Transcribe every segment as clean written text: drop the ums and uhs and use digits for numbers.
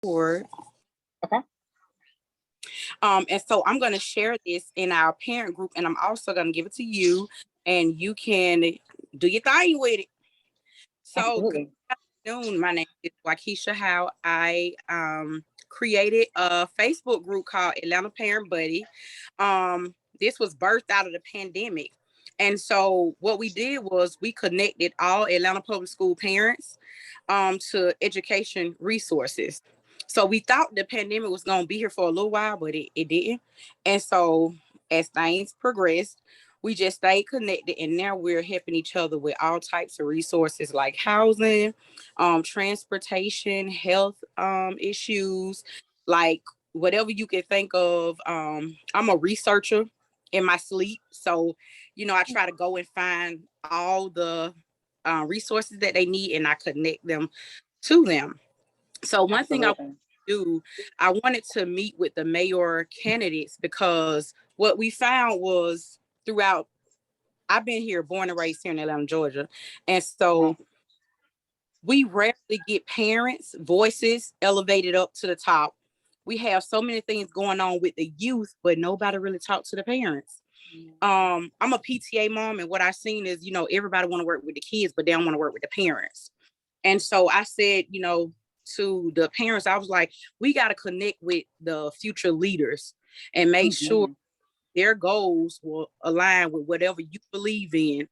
Board. Okay. And so I'm going to share this in our parent group, and I'm also going to give it to you, and you can do your thing with it. So, good Absolutely. afternoon. My name is Waukesha Howe. I created a Facebook group called Atlanta Parent Buddy. This was birthed out of the pandemic. And so what we did was we connected all Atlanta public school parents to education resources. So we thought the pandemic was going to be here for a little while, but it didn't. And so as things progressed, we just stayed connected, and now we're helping each other with all types of resources like housing, transportation, health issues, like whatever you can think of. I'm a researcher in my sleep, so I try to go and find all the resources that they need, and I connect them to them. So one thing I Absolutely. do, I wanted to meet with the mayor candidates because what we found was throughout, I've been here, born and raised here in Atlanta, Georgia. And Uh-huh. so we rarely get parents' voices elevated up to the top. We have so many things going on with the youth, but nobody really talks to the parents. I'm a PTA mom, and what I've seen is, everybody want to work with the kids, but they don't want to work with the parents. And so I said, to the parents, I was like, we got to connect with the future leaders and make sure Mm-hmm. their goals will align with whatever you believe in,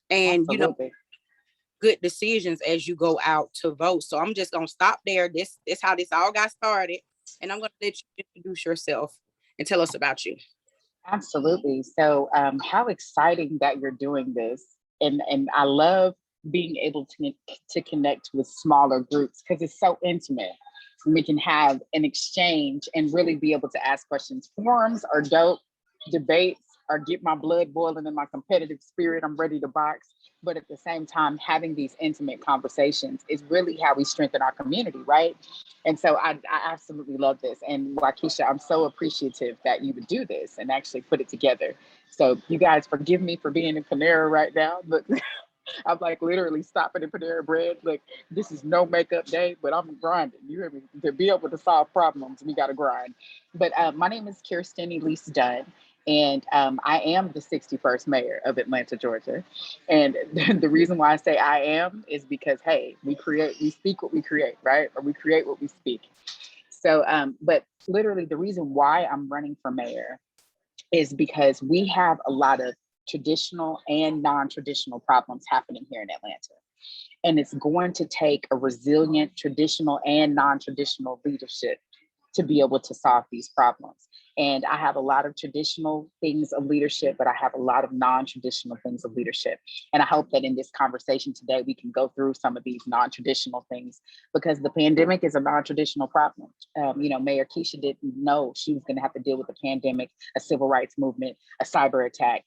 and Absolutely. good decisions as you go out to vote. So I'm just gonna stop there. This how this all got started, and I'm gonna let you introduce yourself and tell us about you. Absolutely. So, how exciting that you're doing this, and I love being able to connect with smaller groups because it's so intimate. We can have an exchange and really be able to ask questions. Forums are dope, debates are get my blood boiling in my competitive spirit. I'm ready to box. But at the same time, having these intimate conversations is really how we strengthen our community, right? And so I absolutely love this. And Waukesha, I'm so appreciative that you would do this and actually put it together. So you guys forgive me for being in Panera right now, but I'm like literally stopping in Panera Bread. Like, this is no makeup day, but I'm grinding. You hear me? To be able to solve problems, we got to grind. But my name is Kirsten Elise Dunn, and I am the 61st mayor of Atlanta, Georgia. And the reason why I say I am is because, hey, we speak what we create, right? Or we create what we speak. So, but literally the reason why I'm running for mayor is because we have a lot of traditional and non-traditional problems happening here in Atlanta. And it's going to take a resilient, traditional and non-traditional leadership to be able to solve these problems. And I have a lot of traditional things of leadership, but I have a lot of non-traditional things of leadership. And I hope that in this conversation today, we can go through some of these non-traditional things because the pandemic is a non-traditional problem. Mayor Keisha didn't know she was going to have to deal with the pandemic, a civil rights movement, a cyber attack,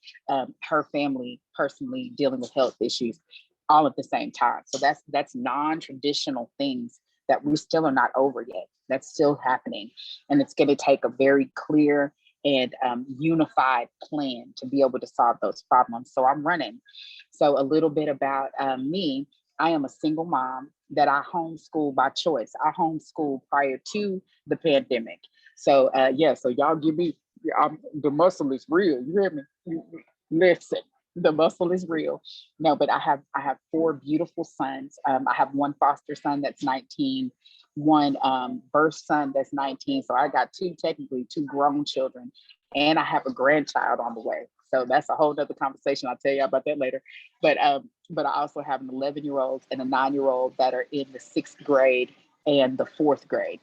her family personally dealing with health issues all at the same time. So that's non-traditional things that we still are not over yet. That's still happening. And it's going to take a very clear and unified plan to be able to solve those problems. So I'm running. So a little bit about me. I am a single mom that I homeschool by choice. I homeschooled prior to the pandemic. So so y'all give me, the muscle is real. You hear me? Listen, the muscle is real. No, but I have four beautiful sons. I have one foster son that's 19, one birth son that's 19. So I got technically two grown children, and I have a grandchild on the way. So that's a whole nother conversation. I'll tell you about that later. But I also have an 11-year-old and a 9-year-old that are in the 6th grade and the 4th grade.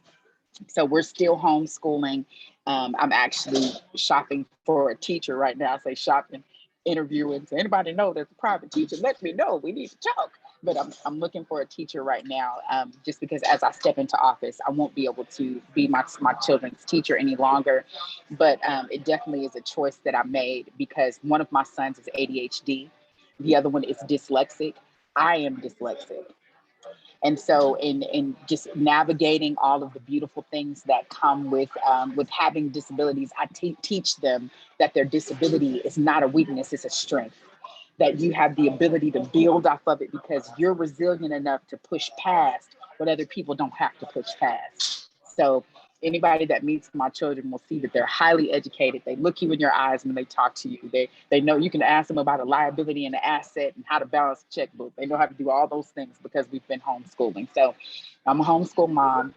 So we're still homeschooling. I'm actually shopping for a teacher right now. I say shopping, interviewing. So anybody know there's a private teacher, let me know. We need to talk. But I'm looking for a teacher right now, just because as I step into office, I won't be able to be my children's teacher any longer. But it definitely is a choice that I made because one of my sons is ADHD. The other one is dyslexic. I am dyslexic. And so in just navigating all of the beautiful things that come with having disabilities, I teach them that their disability is not a weakness, it's a strength, that you have the ability to build off of it because you're resilient enough to push past what other people don't have to push past. So anybody that meets my children will see that they're highly educated. They look you in your eyes when they talk to you. They know you can ask them about a liability and an asset and how to balance a checkbook. They know how to do all those things because we've been homeschooling. So I'm a homeschool mom.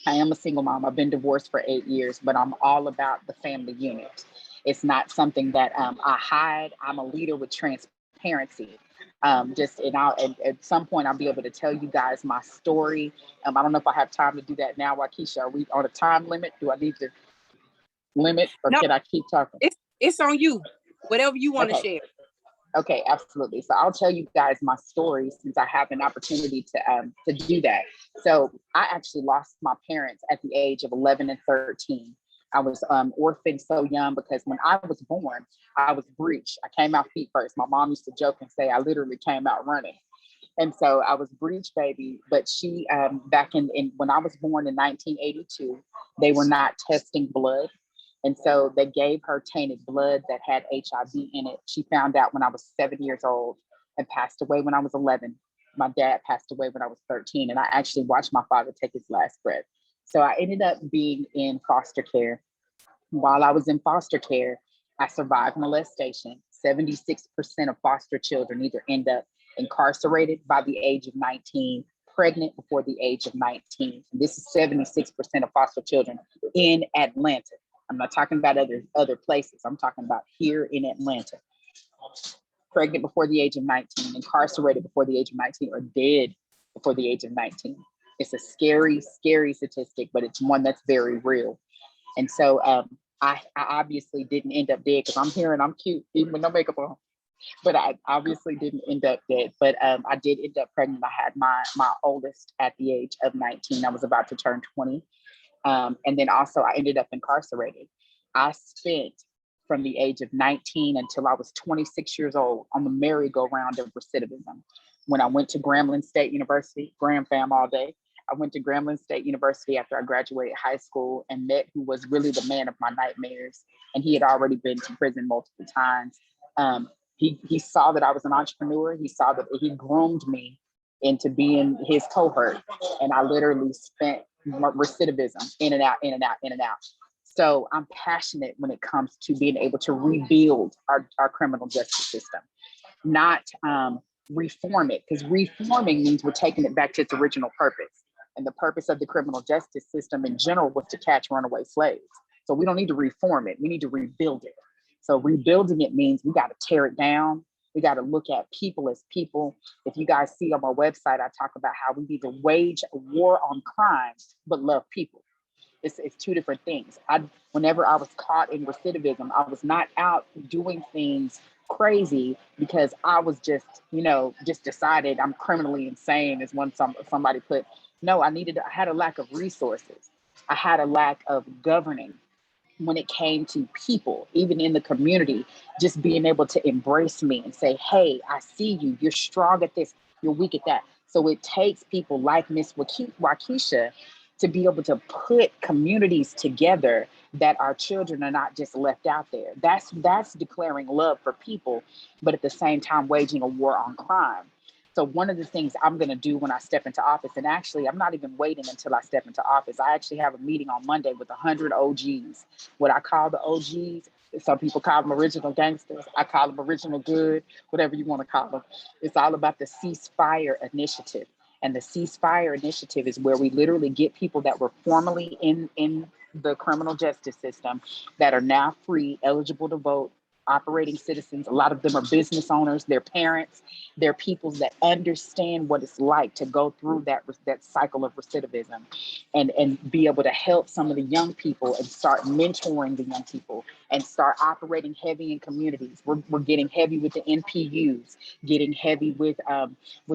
I am a single mom. I've been divorced for 8 years, but I'm all about the family unit. It's not something that I hide. I'm a leader with transparency. At some point I'll be able to tell you guys my story. I don't know if I have time to do that now, Waukesha. Are we on a time limit? Do I need to limit, or No, can I keep talking? it's on you. Whatever you want to Okay. share. Okay, absolutely. So I'll tell you guys my story since I have an opportunity to do that. So I actually lost my parents at the age of 11 and 13. I was orphaned so young because when I was born, I was breech. I came out feet first. My mom used to joke and say I literally came out running. And so I was breech baby, but she back in when I was born in 1982, they were not testing blood. And so they gave her tainted blood that had HIV in it. She found out when I was 7 years old and passed away when I was 11. My dad passed away when I was 13, and I actually watched my father take his last breath. So I ended up being in foster care. While I was in foster care, I survived molestation. 76% of foster children either end up incarcerated by the age of 19, pregnant before the age of 19. And this is 76% of foster children in Atlanta. I'm not talking about other places. I'm talking about here in Atlanta. Pregnant before the age of 19, incarcerated before the age of 19, or dead before the age of 19. It's a scary, scary statistic, but it's one that's very real. And so I obviously didn't end up dead because I'm here and I'm cute, even with no makeup on. But I obviously didn't end up dead. But I did end up pregnant. I had my oldest at the age of 19. I was about to turn 20. And then also I ended up incarcerated. I spent from the age of 19 until I was 26 years old on the merry-go-round of recidivism. When I went to Grambling State University, Graham fam all day, I went to Grambling State University after I graduated high school and met who was really the man of my nightmares. And he had already been to prison multiple times. He saw that I was an entrepreneur. He saw that he groomed me into being his cohort. And I literally spent recidivism in and out, in and out, in and out. So I'm passionate when it comes to being able to rebuild our criminal justice system, not reform it, because reforming means we're taking it back to its original purpose. And the purpose of the criminal justice system in general was to catch runaway slaves. So we don't need to reform it. We need to rebuild it. So rebuilding it means we got to tear it down. We got to look at people as people. If you guys see on my website, I talk about how we need to wage a war on crime, but love people. It's two different things. Whenever I was caught in recidivism, I was not out doing things crazy because I was just decided I'm criminally insane, is when somebody put. No, I had a lack of resources. I had a lack of governing when it came to people, even in the community, just being able to embrace me and say, hey, I see you. You're strong at this. You're weak at that. So it takes people like Miss Waukesha to be able to put communities together that our children are not just left out there. That's declaring love for people, but at the same time, waging a war on crime. So one of the things I'm going to do when I step into office, and actually I'm not even waiting until I step into office. I actually have a meeting on Monday with 100 OGs. What I call the OGs, some people call them original gangsters. I call them original good, whatever you want to call them. It's all about the ceasefire initiative. And the ceasefire initiative is where we literally get people that were formerly in the criminal justice system that are now free, eligible to vote, operating citizens. A lot of them are business owners, they're parents, they're people that understand what it's like to go through that cycle of recidivism and be able to help some of the young people and start mentoring the young people and start operating heavy in communities. We're getting heavy with the NPUs, getting heavy with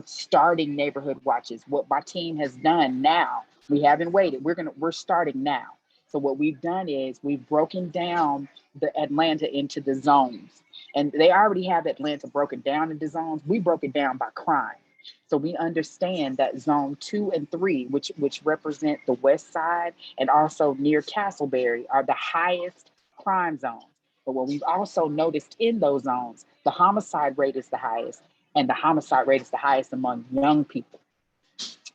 starting neighborhood watches. What my team has done now, we haven't waited. We're starting now. So what we've done is we've broken down the Atlanta into the zones. And they already have Atlanta broken down into zones. We broke it down by crime. So we understand that zone 2 and 3, which represent the west side and also near Castleberry, are the highest crime zones. But what we've also noticed in those zones, the homicide rate is the highest, and the homicide rate is the highest among young people.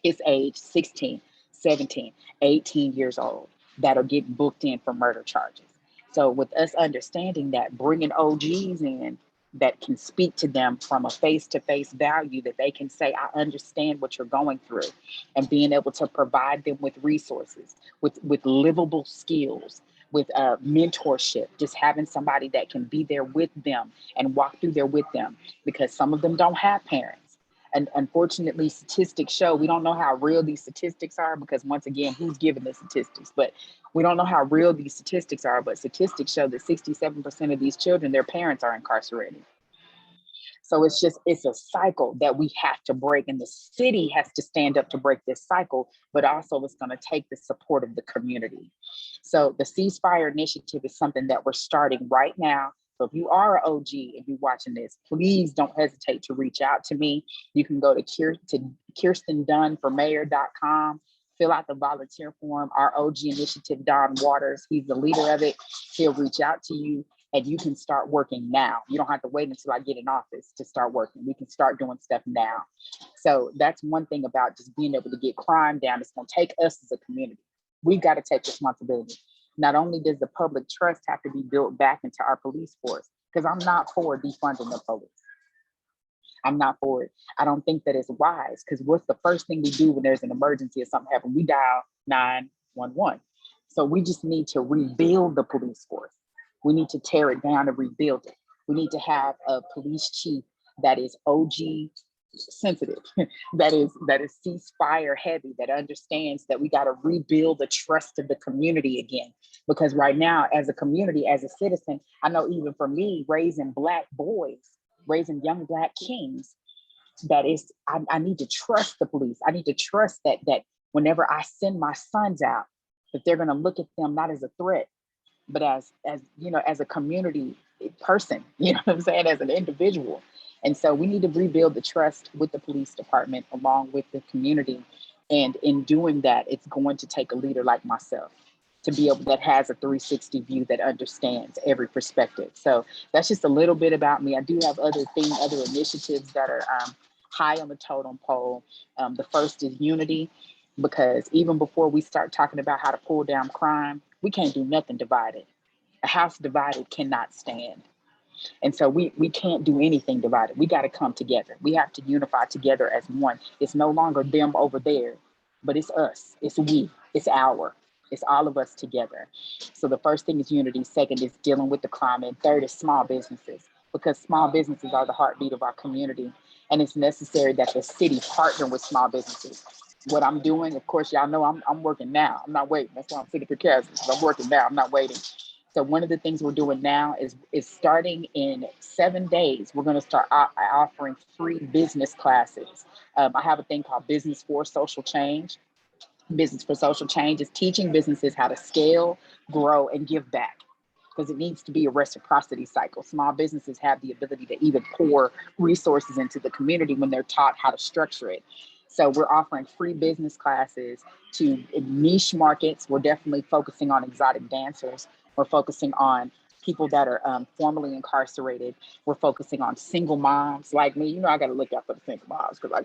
It's age 16. 17, 18 years old that are getting booked in for murder charges. So with us understanding that, bringing OGs in that can speak to them from a face-to-face value, that they can say, I understand what you're going through, and being able to provide them with resources, with livable skills, with mentorship, just having somebody that can be there with them and walk through there with them, because some of them don't have parents. And unfortunately, statistics show, we don't know how real these statistics are, because once again, who's giving the statistics? But we don't know how real these statistics are, but statistics show that 67% of these children, their parents are incarcerated. So it's a cycle that we have to break, and the city has to stand up to break this cycle, but also it's going to take the support of the community. So the ceasefire initiative is something that we're starting right now. So if you are an OG, if you're watching this, please don't hesitate to reach out to me. You can go to Kirsten Dunn for mayor.com, fill out the volunteer form. Our OG initiative, Don Waters, he's the leader of it. He'll reach out to you, and you can start working now. You don't have to wait until I get in office to start working. We can start doing stuff now. So that's one thing about just being able to get crime down. It's going to take us as a community. We've got to take responsibility. Not only does the public trust have to be built back into our police force, because I'm not for defunding the police. I'm not for it. I don't think that it's wise, because what's the first thing we do when there's an emergency or something happens? We dial 911. So we just need to rebuild the police force. We need to tear it down and rebuild it. We need to have a police chief that is OG sensitive, that is ceasefire heavy, that understands that we got to rebuild the trust of the community again. Because right now, as a community, as a citizen, I know even for me, raising Black boys, raising young Black kings, that is, I need to trust the police. I need to trust that whenever I send my sons out, that they're going to look at them not as a threat, but as you know, as a community person, you know what I'm saying, as an individual. And so we need to rebuild the trust with the police department along with the community. And in doing that, it's going to take a leader like myself to be able, that has a 360 view, that understands every perspective. So that's just a little bit about me. I do have other initiatives that are high on the totem pole. The first is unity, because even before we start talking about how to pull down crime, we can't do nothing divided. A house divided cannot stand. And so we can't do anything divided. We got to come together. We have to unify together as one. It's no longer them over there, but it's us. It's we. It's it's all of us together. So the first thing is unity. Second is dealing with the crime. And third is small businesses, because small businesses are the heartbeat of our community. And it's necessary that the city partner with small businesses. What I'm doing, of course, y'all know I'm working now. I'm not waiting. That's why I'm sitting for Kirsten. I'm working now. I'm not waiting. So one of the things we're doing now is starting in 7 days, we're going to start offering free business classes. I have a thing called Business for Social Change. Business for Social Change is teaching businesses how to scale, grow, and give back, because it needs to be a reciprocity cycle. Small businesses have the ability to even pour resources into the community when they're taught how to structure it. So we're offering free business classes to niche markets. We're definitely focusing on exotic dancers. We're focusing on people that are formerly incarcerated. We're focusing on single moms like me. You know, I got to look out for the single moms, because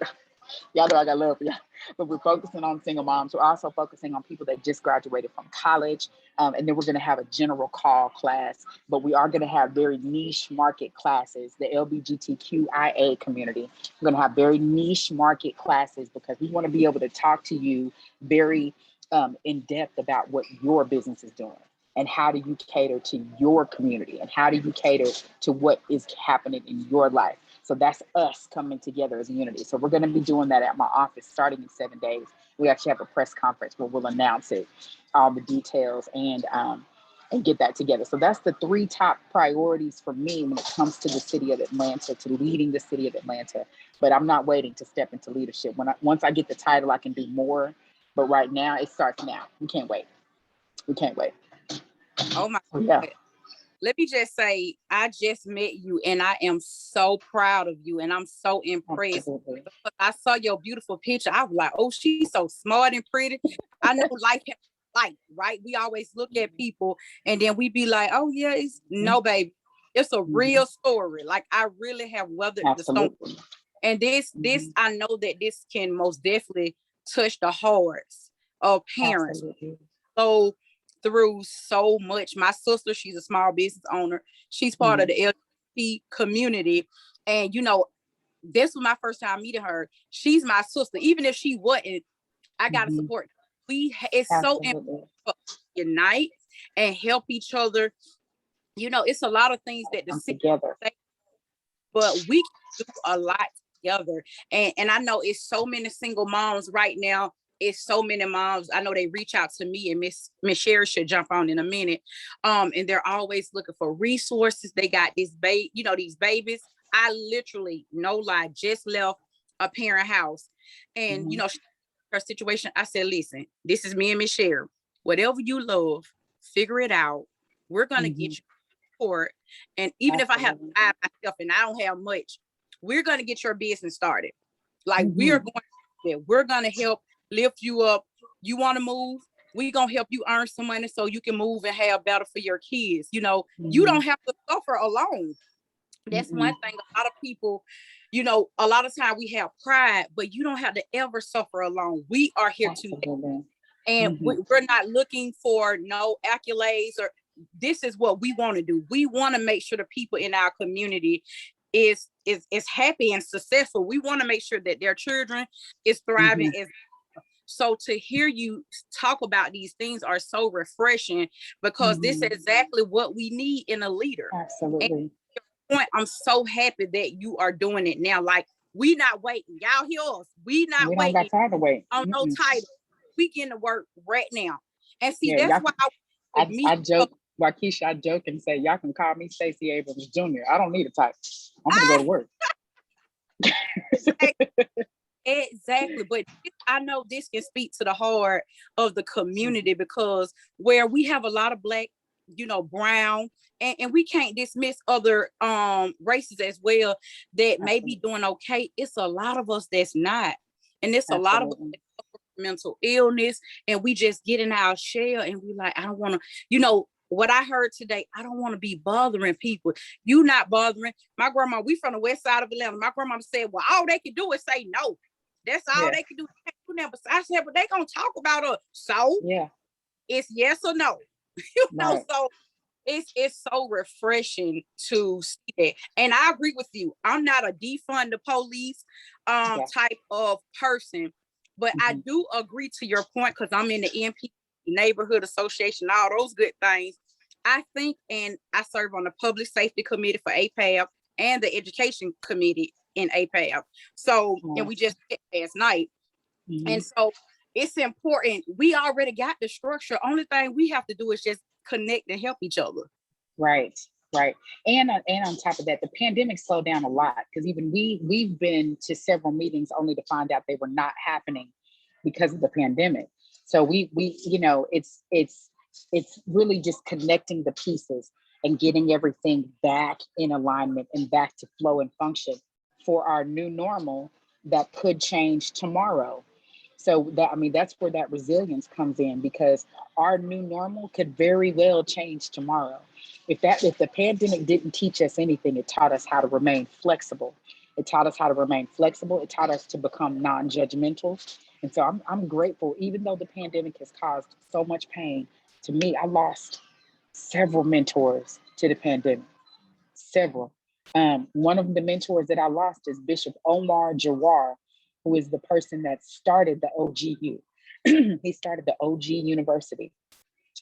y'all know I got love for y'all. But we're focusing on single moms. We're also focusing on people that just graduated from college. And then we're going to have a general call class. But we are going to have very niche market classes, the LGBTQIA community. We're going to have very niche market classes, because we want to be able to talk to you very in depth about what your business is doing. And how do you cater to your community? And how do you cater to what is happening in your life? So that's us coming together as a unity. So we're going to be doing that at my office starting in 7 days. We actually have a press conference where we'll announce it, all the details, and get that together. So that's the 3 top priorities for me when it comes to the city of Atlanta, to leading the city of Atlanta. But I'm not waiting to step into leadership. Once I get the title, I can do more. But right now, it starts now. We can't wait. We can't wait. Oh my Yeah. God. Let me just say, I just met you and I am so proud of you and I'm so impressed. Absolutely. I saw your beautiful picture. I was like, oh, she's so smart and pretty. I know life has light, right? We always look at people and then we be like, oh yeah, it's no, baby. It's a real story. Like, I really have weathered the storm. And this, I know that this can most definitely touch the hearts of parents. Absolutely. So through so much. My sister, she's a small business owner. She's part of the LGBT community. And, this was my first time meeting her. She's my sister. Even if she wasn't, I got to support. It's so important Absolutely. to unite and help each other. It's a lot of things that the Come city together. say, but we can do a lot together. And I know it's so many single moms right now. It's so many moms. I know they reach out to me, and Miss Sherry should jump on in a minute. And they're always looking for resources. They got these these babies. I literally, no lie, just left a parent house. And her situation, I said, listen, this is me and Miss Sherry. Whatever you love, figure it out. We're gonna get you support. And even if I have to buy myself and I don't have much, we're gonna get your business started. Like we're gonna help lift you up. You want to move? We gonna help you earn some money so you can move and have better for your kids. You don't have to suffer alone. That's one thing. A lot of people, a lot of time we have pride, but you don't have to ever suffer alone. We are here to, and we're not looking for no accolades, or this is what we want to do. We want to make sure the people in our community is happy and successful. We want to make sure that their children is thriving. So to hear you talk about these things are so refreshing, because this is exactly what we need in a leader. Absolutely. And I'm so happy that you are doing it now. Like, we not waiting. Y'all hear us. We don't got time to wait on no title. We getting to work right now. And see, Yeah, that's why I joke, Waukesha, I joke and say, y'all can call me Stacey Abrams Jr. I don't need a title. I'm gonna go to work. Exactly. But I know this can speak to the heart of the community, because where we have a lot of Black, brown, and we can't dismiss other races as well that may be doing okay. It's a lot of us that's not. And it's a lot of us that suffer from mental illness, and we just get in our shell and we like, I don't want to, what I heard today, I don't want to be bothering people. You not bothering. My grandma, we from the west side of Atlanta. My grandma said, well, all they can do is say no. That's all they can do. I said, but they gonna talk about us. So it's yes or no. So it's so refreshing to see that. And I agree with you. I'm not a defund the police type of person, but I do agree to your point, because I'm in the MP neighborhood association, all those good things. I think, and I serve on the public safety committee for APAB and the education committee in APAB. So, and we just met last night. And so it's important. We already got the structure. Only thing we have to do is just connect and help each other. Right. And on top of that, the pandemic slowed down a lot, because even we've been to several meetings only to find out they were not happening because of the pandemic. So we it's really just connecting the pieces and getting everything back in alignment and back to flow and function for our new normal that could change tomorrow. So that's where that resilience comes in, because our new normal could very well change tomorrow. If the pandemic didn't teach us anything, it taught us how to remain flexible. It taught us to become non-judgmental. And so I'm grateful, even though the pandemic has caused so much pain to me. I lost several mentors to the pandemic, several. One of the mentors that I lost is Bishop Omar Jawar, who is the person that started the OGU. He started the OG University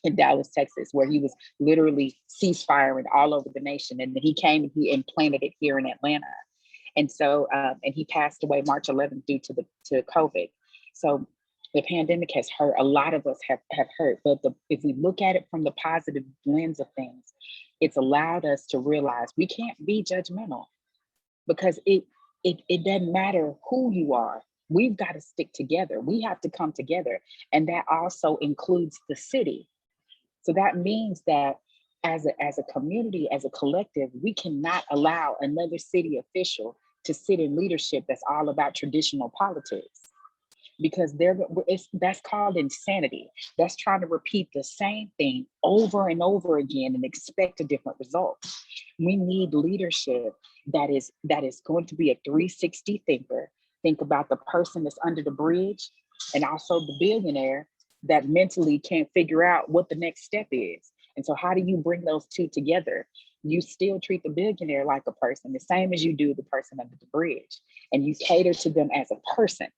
in Dallas, Texas, where he was literally ceasefiring all over the nation. And he came and he implanted it here in Atlanta. And so, and he passed away March 11th due to COVID. So the pandemic has hurt. A lot of us have hurt. But if we look at it from the positive lens of things, it's allowed us to realize we can't be judgmental, because it doesn't matter who you are. We've got to stick together. We have to come together. And that also includes the city. So that means that as a community, as a collective, we cannot allow another city official to sit in leadership that's all about traditional politics, because that's called insanity. That's trying to repeat the same thing over and over again and expect a different result. We need leadership that is going to be a 360 thinker. Think about the person that's under the bridge and also the billionaire that mentally can't figure out what the next step is. And so how do you bring those two together? You still treat the billionaire like a person, the same as you do the person under the bridge. And you cater to them as a person,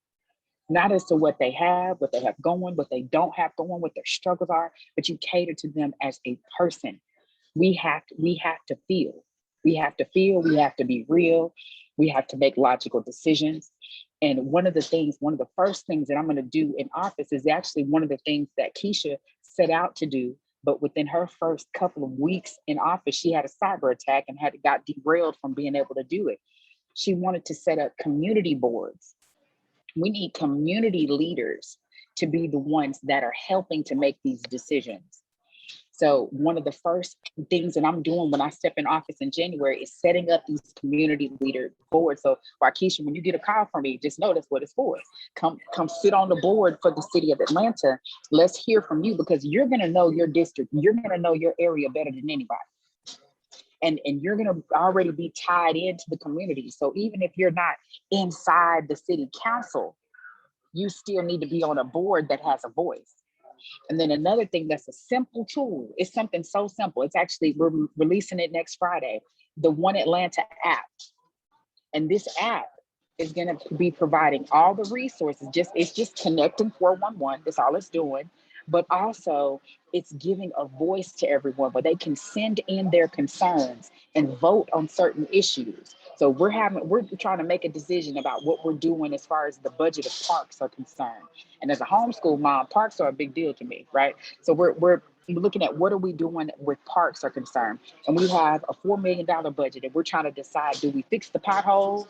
not as to what they have going, what they don't have going, what their struggles are, but you cater to them as a person. We have to feel. We have to feel, we have to be real, we have to make logical decisions. And one of the first things that I'm going to do in office is actually one of the things that Keisha set out to do. But within her first couple of weeks in office, she had a cyber attack and got derailed from being able to do it. She wanted to set up community boards. We need community leaders to be the ones that are helping to make these decisions. So one of the first things that I'm doing when I step in office in January is setting up these community leader boards. So Waukesha, when you get a call from me, just know that's what it's for. Come sit on the board for the city of Atlanta. Let's hear from you, because you're going to know your district. You're going to know your area better than anybody. And you're going to already be tied into the community. So even if you're not inside the city council, you still need to be on a board that has a voice. And then another thing that's a simple tool, it's something so simple. It's actually, we're releasing it next Friday, the One Atlanta app. And this app is going to be providing all the resources. It's just connecting 411. That's all it's doing. But also it's giving a voice to everyone where they can send in their concerns and vote on certain issues. So we're trying to make a decision about what we're doing as far as the budget of parks are concerned. And as a homeschool mom, parks are a big deal to me, right? So we're looking at what are we doing with parks are concerned. And we have a $4 million budget, and we're trying to decide, do we fix the potholes?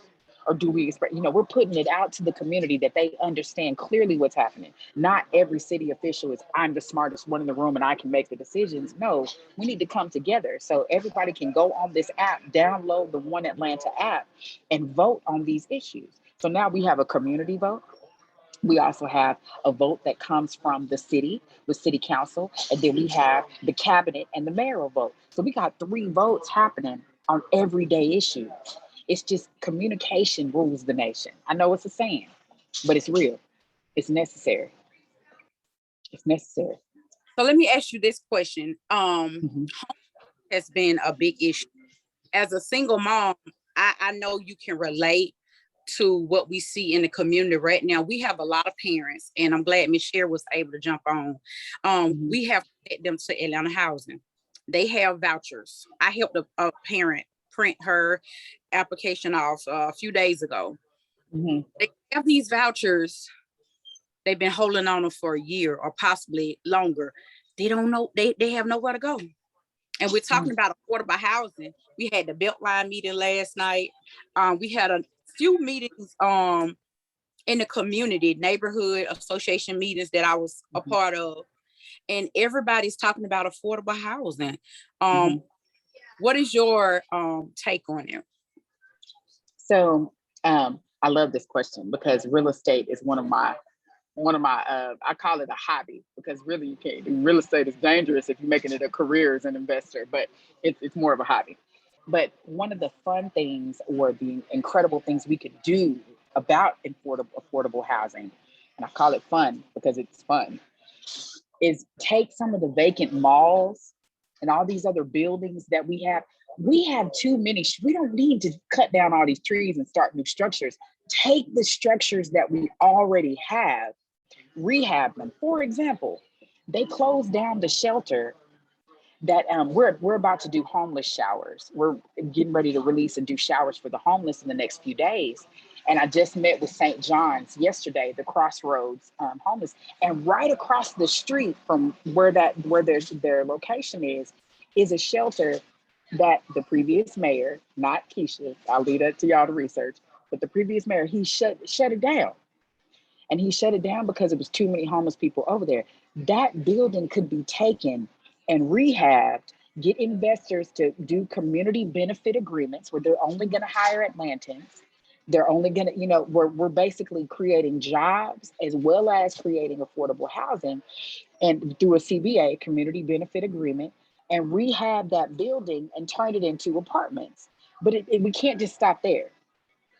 Or do we expect, we're putting it out to the community that they understand clearly what's happening. Not every city official is, I'm the smartest one in the room and I can make the decisions. No, we need to come together. So everybody can go on this app, download the One Atlanta app, and vote on these issues. So now we have a community vote. We also have a vote that comes from the city with city council. And then we have the cabinet and the mayoral vote. So we got 3 votes happening on everyday issues. It's just communication rules the nation. I know it's a saying, but it's real. It's necessary. It's necessary. So let me ask you this question. Mhm. Has been a big issue. As a single mom, I know you can relate to what we see in the community right now. We have a lot of parents, and I'm glad Michelle was able to jump on. Mhm. We have to get them to Atlanta Housing. They have vouchers. I helped a parent print her application off a few days ago. Mhm. They have these vouchers. They've been holding on them for a year or possibly longer. They don't know. They have nowhere to go. And we're talking Mhm. about affordable housing. We had the Beltline meeting last night. We had a few meetings in the community, neighborhood association meetings that I was a Mhm. part of. And everybody's talking about affordable housing. Um, Mhm. what is your take on it? So I love this question because real estate is one of my I call it a hobby, because really you can't, real estate is dangerous if you're making it a career as an investor, but it's more of a hobby. But one of the fun things, or the incredible things we could do about affordable housing, and I call it fun because it's fun, is take some of the vacant malls and all these other buildings that we have. We have too many. We don't need to cut down all these trees and start new structures. Take the structures that we already have, rehab them. For example, they closed down the shelter that we're about to do homeless showers. We're getting ready to release and do showers for the homeless in the next few days. And I just met with St. John's yesterday, the Crossroads homeless, and right across the street from where their location is a shelter that the previous mayor, not Keisha, I'll leave that to y'all to research, but the previous mayor, he shut it down. And he shut it down because it was too many homeless people over there. That building could be taken and rehabbed, get investors to do community benefit agreements where they're only going to hire Atlantans. They're only going to, we're basically creating jobs as well as creating affordable housing, and through a CBA, community benefit agreement, and rehab that building and turn it into apartments. But we can't just stop there.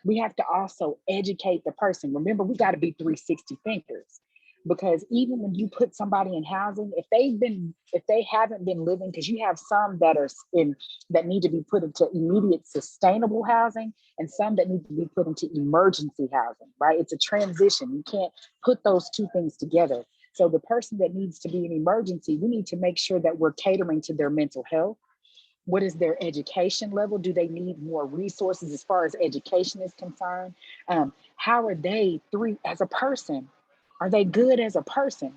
We have to also educate the person. Remember, we got to be 360 thinkers. Because even when you put somebody in housing, if they haven't been living, because you have some that are in that need to be put into immediate sustainable housing and some that need to be put into emergency housing, right? It's a transition. You can't put those two things together. So the person that needs to be in emergency, we need to make sure that we're catering to their mental health. What is their education level? Do they need more resources as far as education is concerned? How are they as a person? Are they good as a person?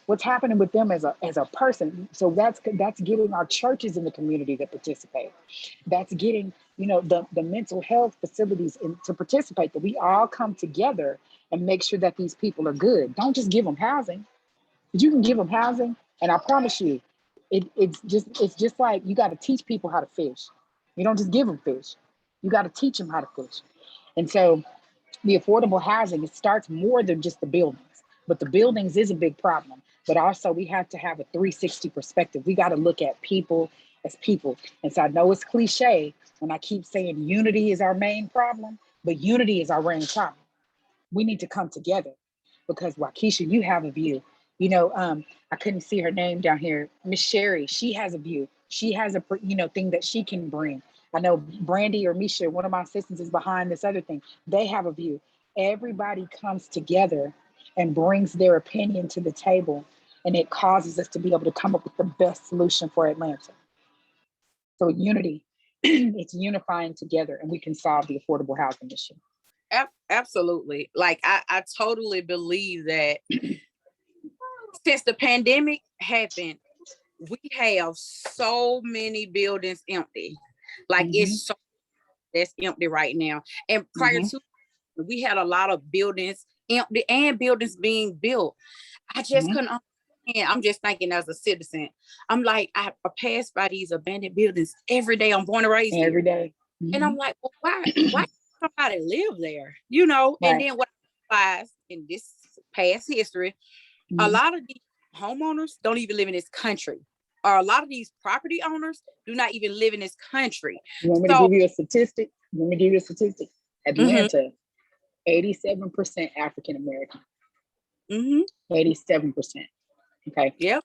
What's happening with them as a person? So that's getting our churches in the community to participate. That's getting, the mental health facilities to participate, that we all come together and make sure that these people are good. Don't just give them housing. But you can give them housing, and I promise you, it's just like you got to teach people how to fish. You don't just give them fish. You got to teach them how to fish. And so the affordable housing, it starts more than just the buildings, but the buildings is a big problem. But also we have to have a 360 perspective. We got to look at people as people. And so I know it's cliche when I keep saying unity is our main problem, but unity is our main problem. We need to come together because Waukesha, you have a view. I couldn't see her name down here. Miss Sherry, she has a view. She has a thing that she can bring. I know Brandy or Misha, one of my assistants, is behind this other thing. They have a view. Everybody comes together and brings their opinion to the table, and it causes us to be able to come up with the best solution for Atlanta. So unity, it's unifying together, and we can solve the affordable housing issue. Absolutely. Like I totally believe that since the pandemic happened, we have so many buildings empty. Like it's so that's empty right now. And prior to, we had a lot of buildings empty and buildings being built. I just couldn't understand. I'm just thinking as a citizen, I'm like, I pass by these abandoned buildings every day. I'm born and raised every here. day. And I'm like, well, why somebody live there? You know, Right. and then what I realized in this past history, a lot of these homeowners don't even live in this country. Or a lot of these property owners do not even live in this country. You want me to give you a statistic? Atlanta, 87% African American. 87%. Okay. Yep.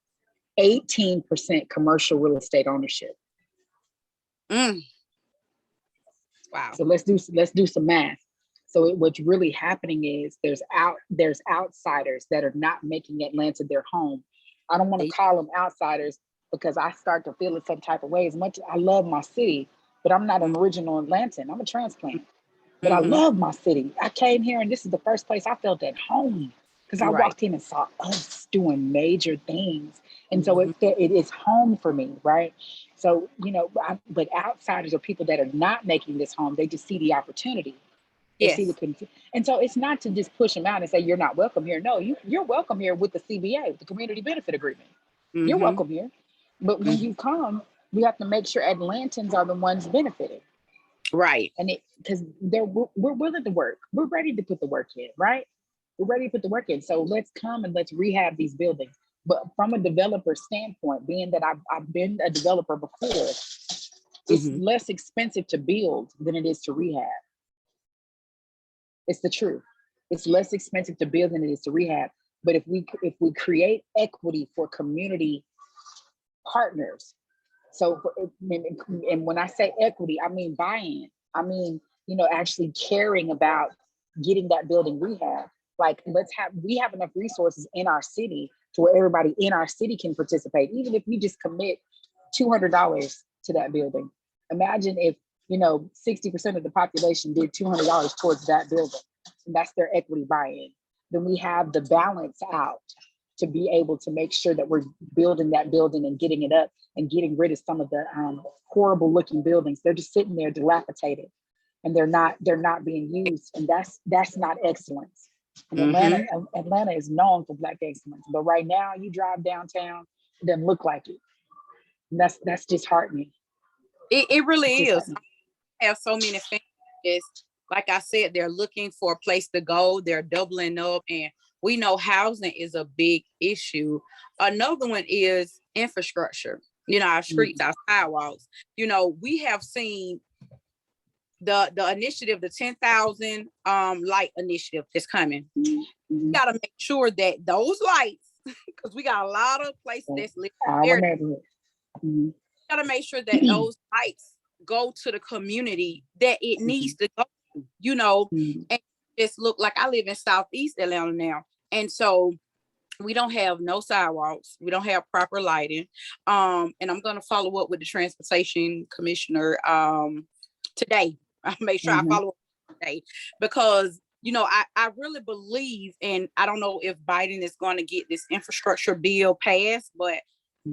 18% commercial real estate ownership. Wow. So let's do some math. So what's really happening is there's outsiders that are not making Atlanta their home. I don't want to call them outsiders because I start to feel it some type of way. As much as I love my city, but I'm not an original Atlantan. I'm a transplant. But I love my city. I came here and this is the first place I felt at home because I walked in and saw us doing major things. And so it is home for me, right? So, but outsiders are people that are not making this home. They just see the opportunity. They see the, and so it's not to just push them out and say, you're not welcome here. No, you're welcome here with the CBA, the Community Benefit Agreement. You're welcome here. But when you come, we have to make sure Atlantans are the ones benefited. Right. And because we're willing to work. We're ready to put the work in, right? We're ready to put the work in. So let's come and let's rehab these buildings. But from a developer standpoint, being that I've been a developer before, it's less expensive to build than it is to rehab. It's the truth. It's less expensive to build than it is to rehab. But if we create equity for community partners, so and when I say equity, I mean buy-in. I mean, actually caring about getting that building rehab. Like we have enough resources in our city to where everybody in our city can participate. Even if you just commit $200 to that building. Imagine if 60% of the population did $200 towards that building, and that's their equity buy-in. Then we have the balance out to be able to make sure that we're building that building and getting it up and getting rid of some of the horrible looking buildings. They're just sitting there dilapidated, and they're not being used, and that's not excellence. And Atlanta is known for Black excellence, but right now you drive downtown, it doesn't look like it. And that's disheartening. It really is. I have so many families, like I said, they're looking for a place to go. They're doubling up, and we know housing is a big issue. Another one is infrastructure. Our streets, our sidewalks. We have seen the initiative, the 10,000 light initiative that's coming. Mm-hmm. Got to make sure that those lights, because we got a lot of places that's lit our neighborhood. Mm-hmm. Got to make sure that those lights go to the community that it needs to go to, you know, and just look like I live in Southeast Atlanta now. And so we don't have no sidewalks. We don't have proper lighting. And I'm going to follow up with the transportation commissioner today. I'll make sure I follow up today because, you know, I really believe, and I don't know if Biden is going to get this infrastructure bill passed, but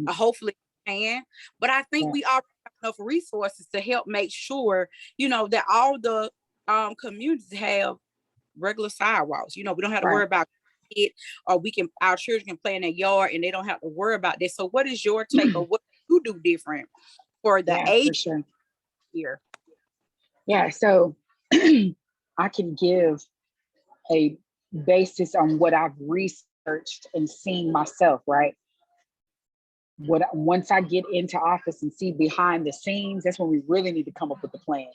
hopefully can. But I think we already have enough resources to help make sure, you know, that all the communities have regular sidewalks. You know, we don't have to worry about it, or our children can play in their yard and they don't have to worry about this. So what is your take, or what do you do different for the age here? Yeah, so I can give a basis on what I've researched and seen myself, right? Once I get into office and see behind the scenes, that's when we really need to come up with the plan.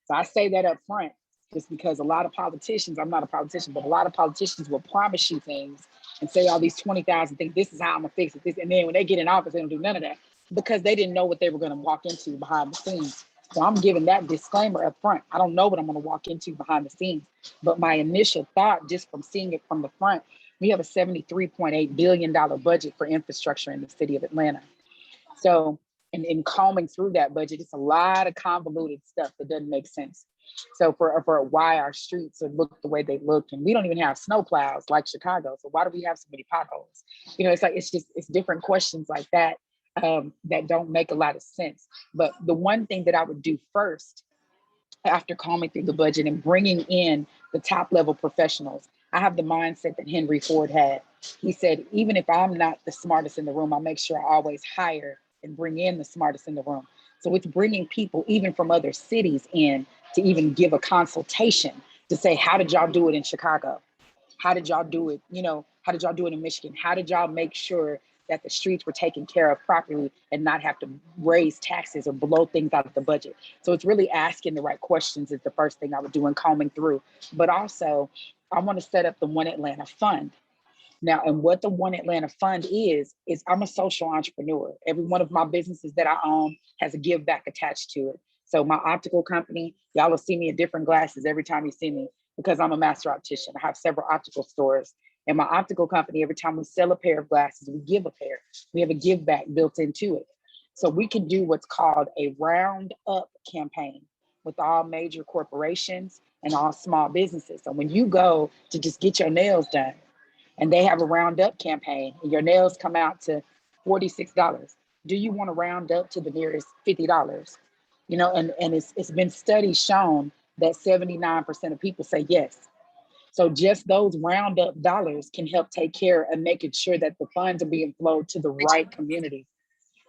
So I say that up front, just because a lot of politicians, I'm not a politician, but a lot of politicians will promise you things and say all these 20,000 things, this is how I'm gonna fix it. And then when they get in office, they don't do none of that because they didn't know what they were gonna walk into behind the scenes. So I'm giving that disclaimer up front. I don't know what I'm gonna walk into behind the scenes, but my initial thought, just from seeing it from the front, we have a $73.8 billion budget for infrastructure in the city of Atlanta. So in combing through that budget, it's a lot of convoluted stuff that doesn't make sense. So for why our streets look the way they look, and we don't even have snow plows like Chicago. So why do we have so many potholes? You know, it's different questions like that that don't make a lot of sense. But the one thing that I would do first after combing through the budget and bringing in the top level professionals, I have the mindset that Henry Ford had. He said, even if I'm not the smartest in the room, I make sure I always hire and bring in the smartest in the room. So it's bringing people even from other cities in to even give a consultation to say, how did y'all do it in Chicago? How did y'all do it? You know, how did y'all do it in Michigan? How did y'all make sure that the streets were taken care of properly and not have to raise taxes or blow things out of the budget? So it's really asking the right questions is the first thing I would do in combing through. But also, I want to set up the One Atlanta Fund. Now, and what the One Atlanta Fund is I'm a social entrepreneur. Every one of my businesses that I own has a give back attached to it. So my optical company, y'all will see me in different glasses every time you see me because I'm a master optician. I have several optical stores. And my optical company, every time we sell a pair of glasses, we give a pair. We have a give back built into it. So we can do what's called a round up campaign with all major corporations and all small businesses. So when you go to just get your nails done, and they have a roundup campaign, and your nails come out to $46. Do you want to round up to the nearest $50? You know, and it's been studies shown that 79% of people say yes. So just those roundup dollars can help take care of making sure that the funds are being flowed to the right communities,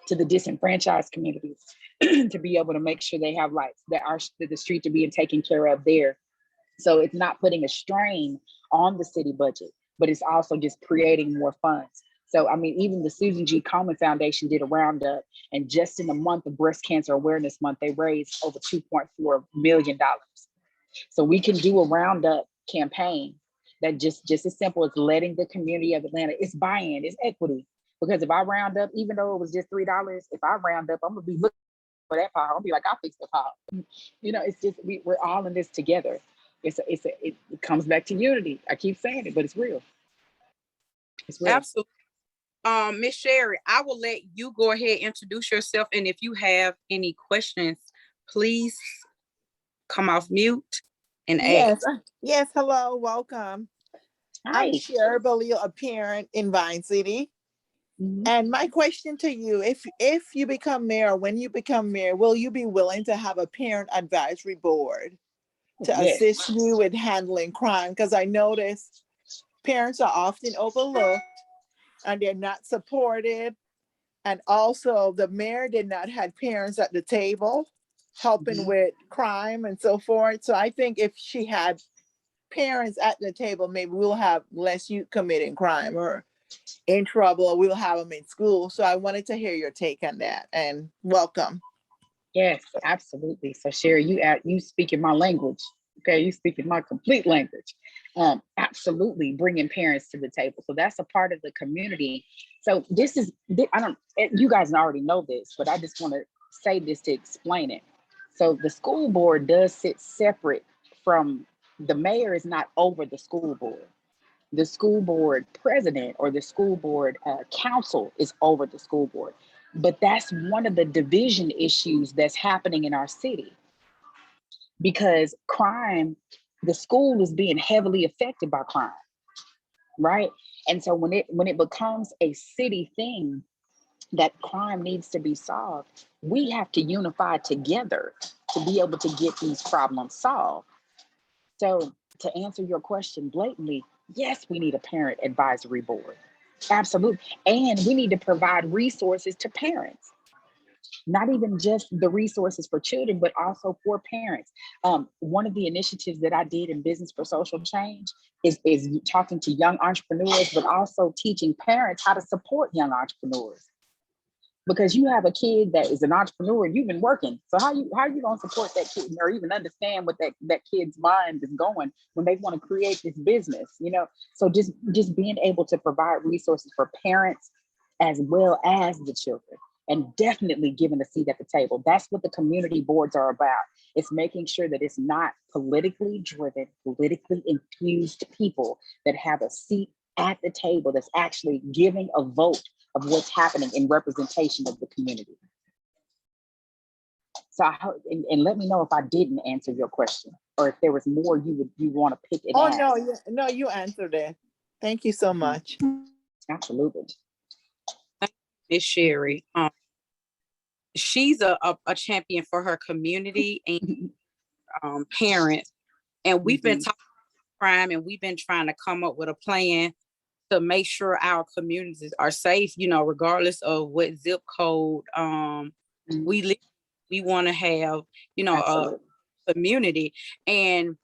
to the disenfranchised communities, to be able to make sure they have lights, that the streets are being taken care of there. So it's not putting a strain on the city budget, but it's also just creating more funds. So, I mean, even the Susan G. Komen Foundation did a roundup, and just in the month of Breast Cancer Awareness Month, they raised over $2.4 million. So we can do a roundup campaign that just as simple as letting the community of Atlanta, it's buy-in, it's equity. Because if I round up, even though it was just $3, if I round up, I'm gonna be looking for that pile. I'll be like, I fixed the pile. You know, it's just we're all in this together. It comes back to unity. I keep saying it, but it's real. It's real. Absolutely. Miss Sherry, I will let you go ahead, introduce yourself, and if you have any questions, please come off mute and ask. Yes, hello, welcome. Hi. I'm Sherry Balil, a parent in Vine City. Mhm. And my question to you, if you become mayor, when you become mayor, will you be willing to have a parent advisory board to Yes. assist you with handling crime? Because I notice parents are often overlooked and they're not supported. And also the mayor did not have parents at the table helping with crime and so forth. So I think if she had parents at the table, maybe we'll have less youth committing crime or in trouble, or we'll have them in school. So I wanted to hear your take on that, and welcome. Yes, absolutely. So Sherry, you speaking my language. Okay, you speaking my complete language. Absolutely bringing parents to the table. So that's a part of the community. So I don't, you guys already know this, but I just want to say this to explain it. So the school board does sit separate from, the mayor is not over the school board. The school board president or the school board council is over the school board. But that's one of the division issues that's happening in our city, because crime, the school is being heavily affected by crime, right? And so when it becomes a city thing that crime needs to be solved, we have to unify together to be able to get these problems solved. So to answer your question blatantly, yes, we need a parent advisory board. Absolutely. And we need to provide resources to parents, not even just the resources for children, but also for parents. One of the initiatives that I did in Business for Social Change is talking to young entrepreneurs, but also teaching parents how to support young entrepreneurs. Because you have a kid that is an entrepreneur and you've been working. So how are you going to support that kid or even understand what that kid's mind is going when they want to create this business, you know? So just being able to provide resources for parents as well as the children, and definitely giving a seat at the table. That's what the community boards are about. It's making sure that it's not politically driven, politically infused people that have a seat at the table that's actually giving a vote of what's happening in representation of the community. So I hope, and let me know if I didn't answer your question or if there was more you want to pick it Oh at. no, no, you answered it. Thank you so much. Absolutely. Miss Sherry. She's a champion for her community and parents. And we've been talking crime, and we've been trying to come up with a plan to make sure our communities are safe, you know, regardless of what zip code we live. We want to have, you know, Absolutely. a community. And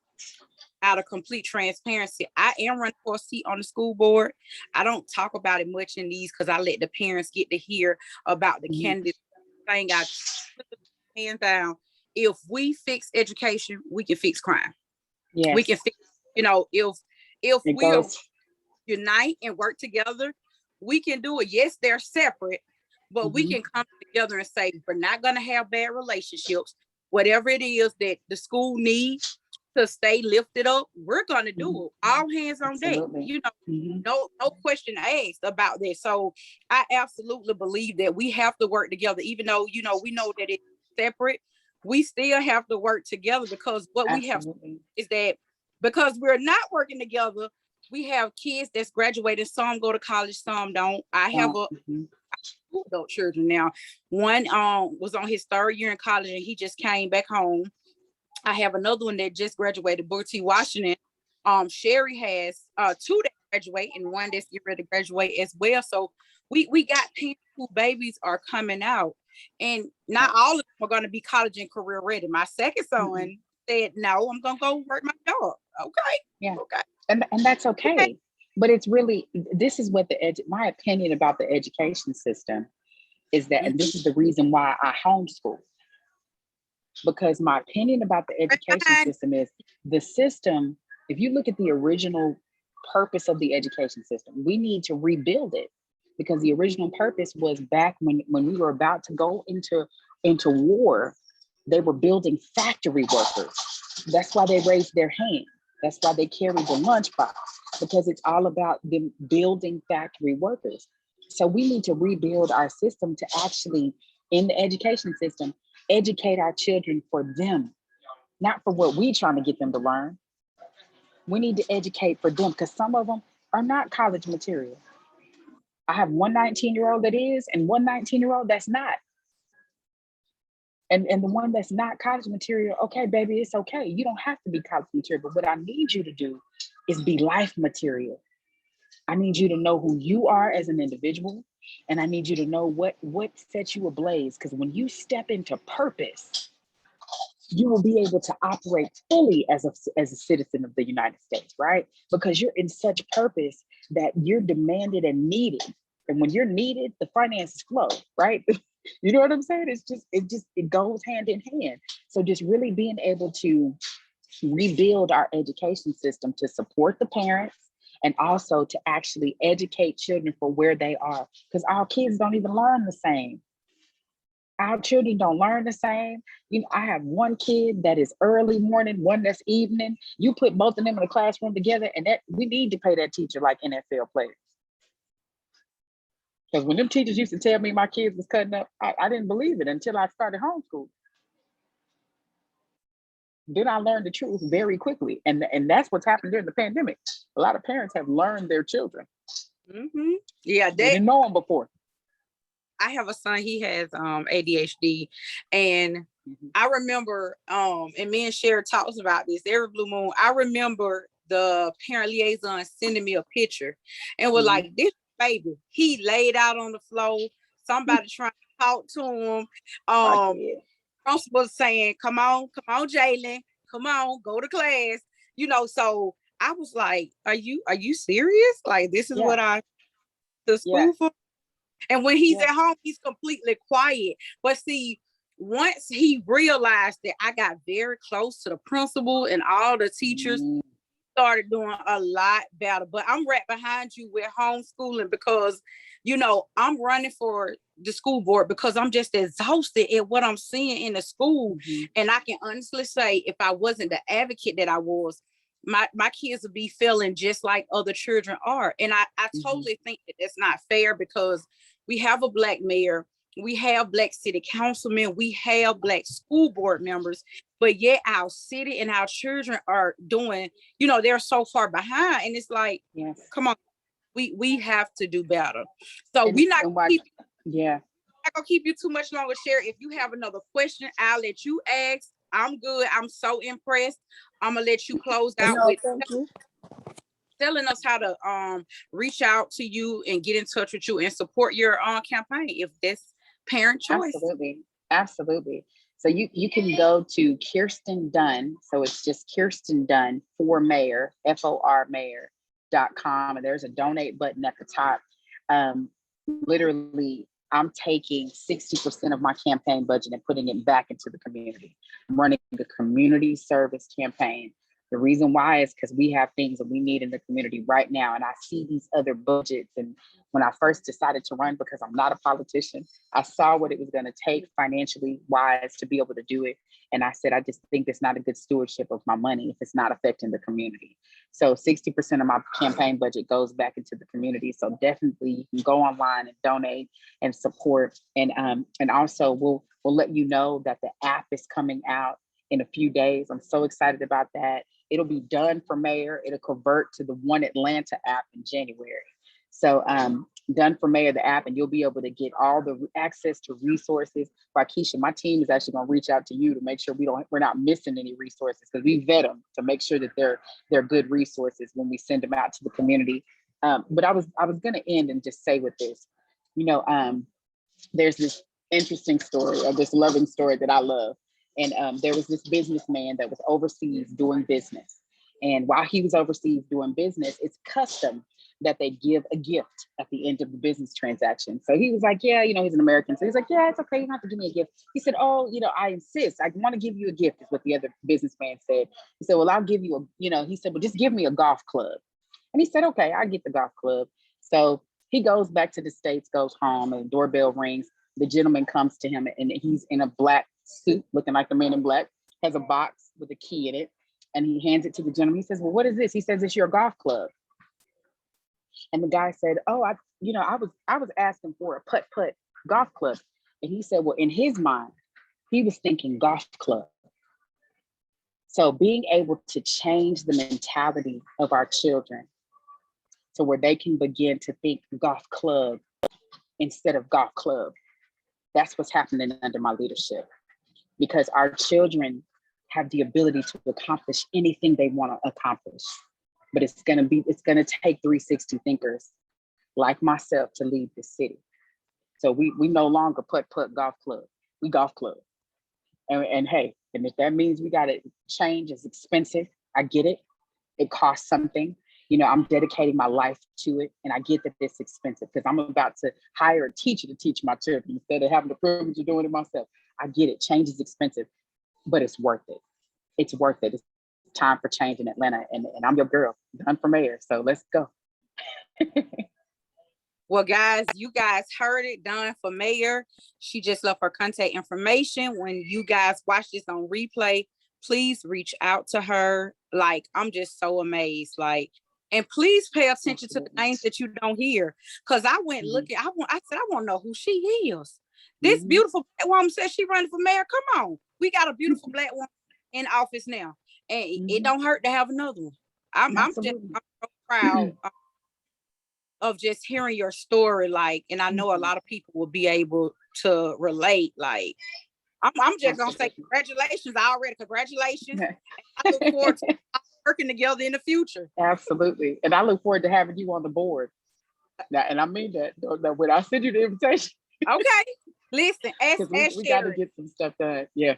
out of complete transparency, I am running for a seat on the school board. I don't talk about it much in these because I let the parents get to hear about the candidates. Thing I put the hands down. If we fix education, we can fix crime. Yes. We can fix, you know, if it we goes. unite and work together, we can do it. Yes, they're separate, but we can come together and say we're not going to have bad relationships. Whatever it is that the school needs to stay lifted up, we're going to do it. All hands on deck. Absolutely. You know, no question asked about that. So I absolutely believe that we have to work together, even though, you know, we know that it's separate. We still have to work together, because what we have is that because we're not working together, we have kids that's graduated. Some go to college, some don't. I have two adult children now. One was on his third year in college and he just came back home. I have another one that just graduated, Booker T. Washington. Sherry has two that graduate and one that's getting ready to graduate as well. So we got people whose babies are coming out, and not all of them are going to be college and career ready. My second son said, "No, I'm gonna go work my job." Okay, yeah, okay, and that's okay. But it's really, this is what my opinion about the education system is that, and this is the reason why I homeschool. Because my opinion about the education system is the system, if you look at the original purpose of the education system, we need to rebuild it, because the original purpose was back when we were about to go into war, they were building factory workers. That's why they raised their hand. That's why they carried the lunchbox, because it's all about them building factory workers. So we need to rebuild our system to actually, in the education system, educate our children for them, not for what we're trying to get them to learn. We need to educate for them, because some of them are not college material. I have one 19-year-old that is, and one 19-year-old that's not. And the one that's not college material, okay, baby, it's okay. You don't have to be college material. But what I need you to do is be life material. I need you to know who you are as an individual. And I need you to know what sets you ablaze. Because when you step into purpose, you will be able to operate fully as a citizen of the United States, right? Because you're in such purpose that you're demanded and needed. And when you're needed, the finances flow, right? You know what I'm saying? It goes hand in hand. So just really being able to rebuild our education system to support the parents and also to actually educate children for where they are. Because our kids don't even learn the same. Our children don't learn the same. You know, I have one kid that is early morning, one that's evening. You put both of them in a classroom together, and that we need to pay that teacher like NFL players. Because when them teachers used to tell me my kids was cutting up, I didn't believe it until I started homeschool. Then I learned the truth very quickly. And that's what's happened during the pandemic. A lot of parents have learned their children. Mm-hmm. Yeah, They didn't know them before. I have a son, he has ADHD, and I remember and me and Sherry talks about this every blue moon. I remember the parent liaison sending me a picture and was like, this baby, he laid out on the floor, somebody trying to talk to him. Principal saying, come on, Jalen, come on, go to class. You know, so I was like, are you serious? Like, this is what I to school for? And when he's at home, he's completely quiet. But see, once he realized that I got very close to the principal and all the teachers, started doing a lot better. But I'm right behind you with homeschooling because, you know, I'm running for the school board because I'm just exhausted at what I'm seeing in the school. And I can honestly say, if I wasn't the advocate that I was, my kids would be feeling just like other children are. And I totally think that that's not fair because we have a Black mayor, we have Black city councilmen, we have Black school board members, but yet our city and our children are doing, you know, they're so far behind. And it's like, come on, we have to do better. So we're not gonna keep you too much longer, Sherry. If you have another question, I'll let you ask. I'm good. I'm so impressed. I'm gonna let you close out with telling us how to reach out to you and get in touch with you and support your campaign if that's parent choice. Absolutely. So you can go to Kirsten Dunn. So it's just Kirsten Dunn for mayor, FOR mayor.com. And there's a donate button at the top. Literally, I'm taking 60% of my campaign budget and putting it back into the community. I'm running the community service campaign. The reason why is because we have things that we need in the community right now. And I see these other budgets. And when I first decided to run, because I'm not a politician, I saw what it was going to take financially wise to be able to do it. And I said, I just think it's not a good stewardship of my money if it's not affecting the community. So 60% of my campaign budget goes back into the community. So definitely you can go online and donate and support. And also we'll let you know that the app is coming out in a few days. I'm so excited about that. It'll be done for mayor. It'll convert to the One Atlanta app in January. So Done for Mayor, the app, and you'll be able to get all the access to resources. Keisha, my team is actually going to reach out to you to make sure we're not missing any resources because we vet them to make sure that they're good resources when we send them out to the community. But I was going to end and just say with this, you know, there's this interesting story or this loving story that I love. And there was this businessman that was overseas doing business. And while he was overseas doing business, it's custom that they give a gift at the end of the business transaction. So he was like, yeah, you know, he's an American. So he's like, yeah, it's okay. You don't have to give me a gift. He said, oh, you know, I insist. I want to give you a gift is what the other businessman said. He said, well, I'll give you he said, well, just give me a golf club. And he said, okay, I get the golf club. So he goes back to the States, goes home, and the doorbell rings. The gentleman comes to him and he's in a black suit, looking like the Man in Black, has a box with a key in it. And he hands it to the gentleman. He says, well, what is this? He says, it's your golf club. And the guy said, oh, I was asking for a putt-putt golf club. And he said, well, in his mind, he was thinking golf club. So being able to change the mentality of our children to where they can begin to think golf club instead of golf club. That's what's happening under my leadership, because our children have the ability to accomplish anything they want to accomplish. But it's going to take 360 thinkers like myself to lead the city. So we no longer putt-putt golf club. We golf club. And hey, and if that means we got to change, it's expensive. I get it. It costs something. I'm dedicating my life to it. And I get that it's expensive because I'm about to hire a teacher to teach my children instead of having the privilege of doing it myself. I get it. Change is expensive, but it's worth it. It's worth it. It's time for change in Atlanta. And I'm your girl, Dunn for mayor. So let's go. Well, guys, you guys heard it. Dunn for mayor. She just left her contact information. When you guys watch this on replay, please reach out to her. Like, I'm just so amazed. Like, and please pay attention to the names that you don't hear. Because I went looking, I said, I want to know who she is. This beautiful black woman says she running for mayor. Come on. We got a beautiful black woman in office now. And it don't hurt to have another one. I'm so proud of just hearing your story. Like, and I know a lot of people will be able to relate. Like, I'm just gonna say congratulations. Congratulations. I look forward to working together in the future. Absolutely. And I look forward to having you on the board. Now, and I mean that when I send you the invitation. Okay. Listen, we got to get some stuff done. Yeah.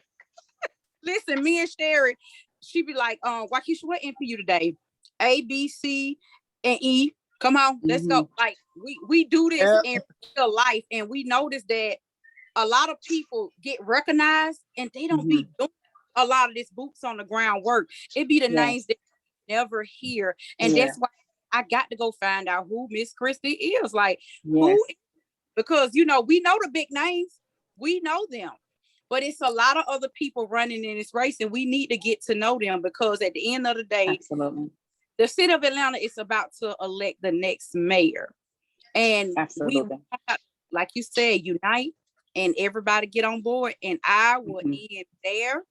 Listen, me and Sherry, she be like, Waukesha, what in for you today? A, B, C, and E. Come on, let's go. Like, we do this in real life, and we notice that a lot of people get recognized and they don't be doing a lot of this boots on the ground work. It be the names that you never hear. And that's why I got to go find out who Miss Kristen is. Like, who? Because, we know the big names. We know them. But it's a lot of other people running in this race, and we need to get to know them, because at the end of the day, the city of Atlanta is about to elect the next mayor. And we, like you said, unite and everybody get on board. And I will end there.